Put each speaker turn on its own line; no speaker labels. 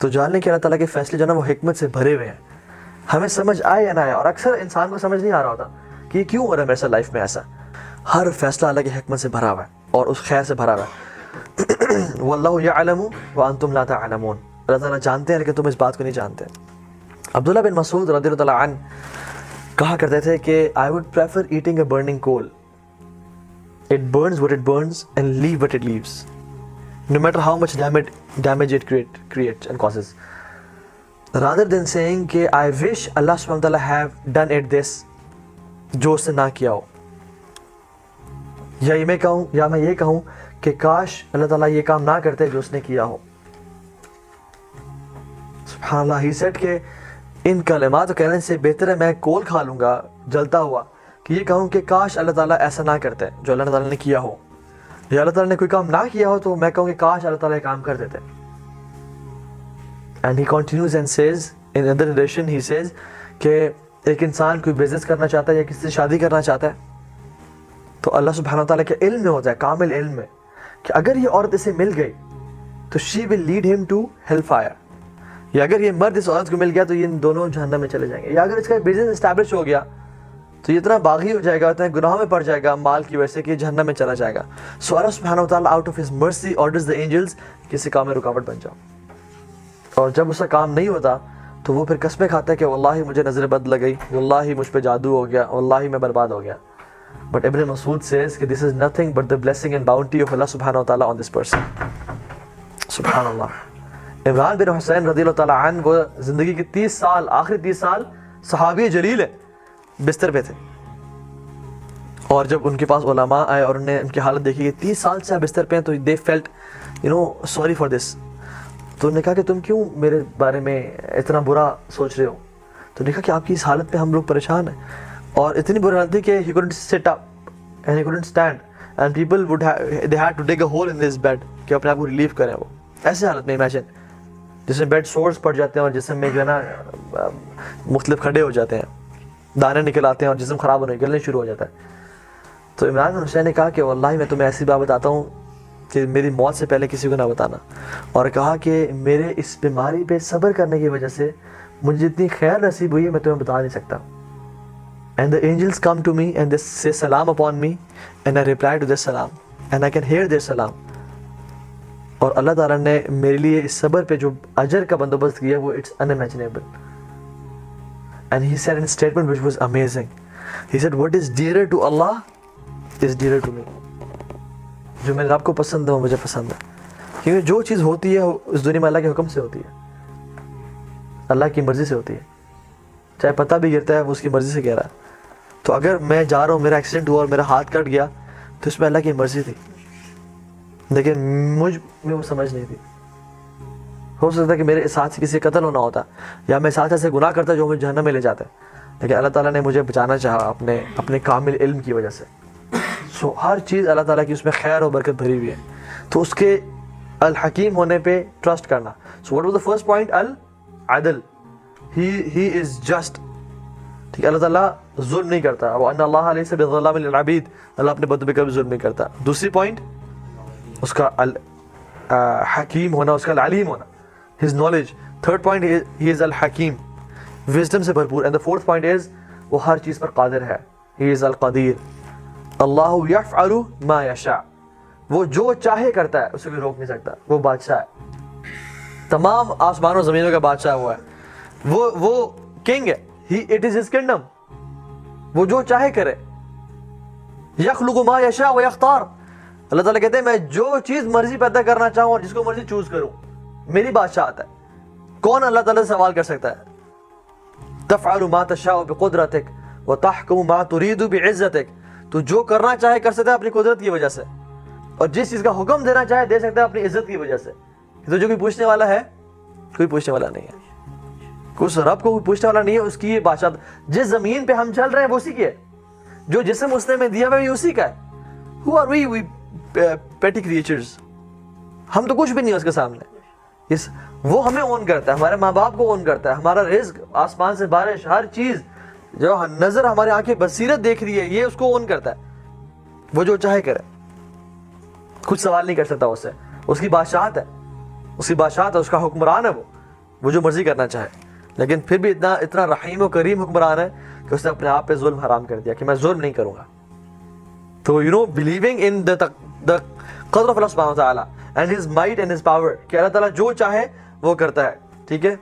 تو جاننے کہ اللہ تعالیٰ کے فیصلے جو ہے نا وہ حکمت سے بھرے ہوئے ہیں، ہمیں سمجھ آئے یا نہ آئے. اور اکثر انسان کو سمجھ نہیں آ رہا ہوتا کہ یہ کیوں ہو رہا ہے میرے ساتھ لائف میں ایسا. ہر فیصلہ اللہ کی حکمت سے بھرا ہوا ہے اور اس خیر سے بھرا ہوا ہے. واللہ یعلم وانتم لا تعلمون، اللہ تعالیٰ جانتے ہیں لیکن تم اس بات کو نہیں جانتے. عبداللہ بن مسعود رضی اللہ تعالیٰ عنہ کہا کرتے تھے کہ I would prefer eating a burning coal. It burns what it burns and leave what it leaves, no matter how much damage it creates and causes, rather than saying کہ I wish Allah subhanahu wa ta'ala have done it this، جو اس نے نہ کیا ہو. یا میں یہ کہوں کہ کاش اللہ تعالیٰ یہ کام نہ کرتے جو اس نے کیا ہو. سبحان اللہ. He said کہ ان کلمات کو کہنے سے بہتر ہے میں کول کھا لوں گا جلتا ہوا کہ یہ کہوں کہ کاش اللہ تعالیٰ ایسا نہ کرتے جو اللہ تعالیٰ نے کیا ہو، یا اللہ تعالیٰ نے کوئی کام نہ کیا ہو تو میں کہوں کہ کاش اللہ تعالیٰ یہ کام کر دیتے. And he continues and says in another narration he says کہ ایک انسان کوئی بزنس کرنا چاہتا ہے یا کسی سے شادی کرنا چاہتا ہے تو اللہ سبحانہ وتعالیٰ کے علم میں ہوتا ہے، کامل علم میں، کہ اگر یہ عورت اسے مل گئی تو she will lead him to hellfire، یا اگر یہ مرد اس عورت کو مل گیا تو یہ دونوں جہنم میں چلے جائیں گے. یا اگر اس کا بزنس اسٹیبلش ہو گیا تو یہ اتنا باغی ہو جائے گا، اتنا گناہوں میں پڑ جائے گا مال کی وجہ سے کہ یہ جہنم میں چلا جائے گا. سو اللہ سبحانہ وتعالیٰ out of his mercy orders the angels کسی کام میں رکاوٹ بن جاؤ. اور جب اس کا کام نہیں ہوتا تو وہ پھر قسمیں کھاتا ہے کہ واللہ مجھے نظر بد لگ گئی، واللہ مجھ پہ جادو ہو گیا، واللہ میں برباد ہو گیا. But Ibn Mas'ud says کہ this is nothing but the blessing and bounty of Allah subhanahu wa ta'ala on this person. سبحان اللہ. عمران بن حسین رضی اللہ تعالیٰ عنہ وہ زندگی کے 30 سال، آخری 30 سال صحابی جلیل ہے، بستر پہ تھے. اور جب ان کے پاس علماء آئے اور انہوں نے ان کی حالت دیکھی کہ 30 سال سے آپ بستر پہ ہیں تو they felt sorry for this. تو انہوں نے کہا کہ تم کیوں میرے بارے میں اتنا برا سوچ رہے ہو؟ تو نے کہا کہ آپ کی اس حالت پہ ہم لوگ پریشان ہیں. اور اتنی بری حالت تھی کہ he couldn't sit up and he couldn't stand and people they had to dig a hole in his bed کہ اپنے آپ کو ریلیف کریں. وہ ایسے حالت میں امیجن جس میں بیڈ سورس پڑ جاتے ہیں اور جسم میں جو ہے نا مختلف کھڈے ہو جاتے ہیں، دانے نکل آتے ہیں اور جسم خراب ہونے نکلنے شروع ہو جاتا ہے. تو عمران بن حسین نے کہا کہ واللہ میں تمہیں ایسی بات بتاتا ہوں کہ میری موت سے پہلے کسی کو نہ بتانا. اور کہا کہ میرے اس بیماری پہ صبر کرنے کی وجہ سے مجھے جتنی خیر نصیب ہوئی ہے میں تمہیں بتا نہیں سکتا. And the angels come to me and they say salam upon me and I reply to their salam and I can hear their salam. اور اللہ تعالیٰ نے میرے لیے اس صبر پہ جو اجر کا بندوبست کیا وہ it's unimaginable. And he said in a statement which was amazing. He said what is dearer to Allah is dearer to me. جو میرے رب کو پسند ہے وہ مجھے پسند ہے. کیونکہ جو چیز ہوتی ہے اس دنیا میں اللہ کے حکم سے ہوتی ہے، اللہ کی مرضی سے ہوتی ہے. چاہے پتہ بھی گرتا ہے وہ اس کی مرضی سے گرا ہے. تو اگر میں جا رہا ہوں، میرا ایکسیڈنٹ ہوا اور میرا ہاتھ کٹ گیا تو اس میں اللہ کی مرضی تھی، لیکن مجھ میں وہ سمجھ نہیں تھی. ہو سکتا ہے کہ میرے ساتھ سے کسی قتل ہونا ہوتا یا میں ساتھ ایسے گناہ کرتا جو مجھے جہنم میں لے جاتا ہے، لیکن اللہ تعالیٰ نے مجھے بچانا چاہا اپنے کامل علم کی وجہ سے. سو ہر چیز اللہ تعالیٰ کی اس میں خیر و برکت بھری ہوئی ہے. تو اس کے الحکیم ہونے پہ ٹرسٹ کرنا. So what was the first point? العدل. He is just. ٹھیک ہے، اللہ تعالیٰ ظلم نہیں کرتا. وَأَنَّ اللَّهَ لَيْسَ بِظَلَّامٍ لِلْعَبِيدِ. اللہ اپنے بندوں پہ کبھی ظلم نہیں کرتا. دوسری پوائنٹ اس کا حکیم ہونا، اس کا العلیم ہونا، his knowledge. Third point he is الحکیم، wisdom سے بھرپور. and the fourth point is وہ ہر چیز پر قادر ہے. he is القدیر. اللہ یفعل ما یشاء. وہ جو چاہے کرتا ہے، اسے کوئی روک نہیں سکتا. وہ بادشاہ ہے، تمام آسمانوں زمینوں کا بادشاہ ہوا ہے. وہ کنگ ہے. It is his kingdom. وہ جو چاہے کرے. یخلق ما یشاء و یختار. اللہ تعالیٰ کہتے ہیں میں جو چیز مرضی پیدا کرنا چاہوں اور جس کو مرضی چوز کروں، میری بادشاہت ہے. کون اللہ تعالیٰ سے سوال کر سکتا ہے؟ تفعل ما تشاء بقدرتک وتحکم ما ترید بعزتک. تو جو کرنا چاہے کر سکتا ہے اپنی قدرت کی وجہ سے، اور جس چیز کا حکم دینا چاہے دے سکتا ہے اپنی عزت کی وجہ سے. تو جو کوئی پوچھنے والا ہے، کوئی پوچھنے والا نہیں ہے. اس رب کو کوئی پوچھنے والا نہیں ہے. اس کی یہ بادشاہت جس زمین پہ ہم چل رہے ہیں وہ اسی کی ہے. جو جسم اس نے ہمیں دیا ہوا ہے اسی کا ہے. Who are we petty creatures. ہم تو کچھ بھی نہیں ہے اس کے سامنے. وہ ہمیں اون کرتا ہے، ہمارے ماں باپ کو اون کرتا ہے. ہمارا رزق، آسمان سے بارش، ہر چیز جو نظر ہمارے آنکھیں بصیرت دیکھ رہی ہے، یہ اس کو اون کرتا ہے. وہ جو چاہے کرے، کچھ سوال نہیں کر سکتا اس سے. اس کی بادشاہت ہے، اس کی بادشاہت ہے، اس کا حکمران ہے وہ. وہ جو مرضی کرنا چاہے, لیکن پھر بھی اتنا رحیم و کریم حکمران ہے کہ اس نے اپنے آپ پہ ظلم حرام کر دیا کہ میں ظلم نہیں کروں گا. تو believing in the قدر of اللہ سبحانہ وتعالی and his might and his power, کہ اللہ تعالیٰ جو چاہے وہ کرتا ہے, ٹھیک ہے.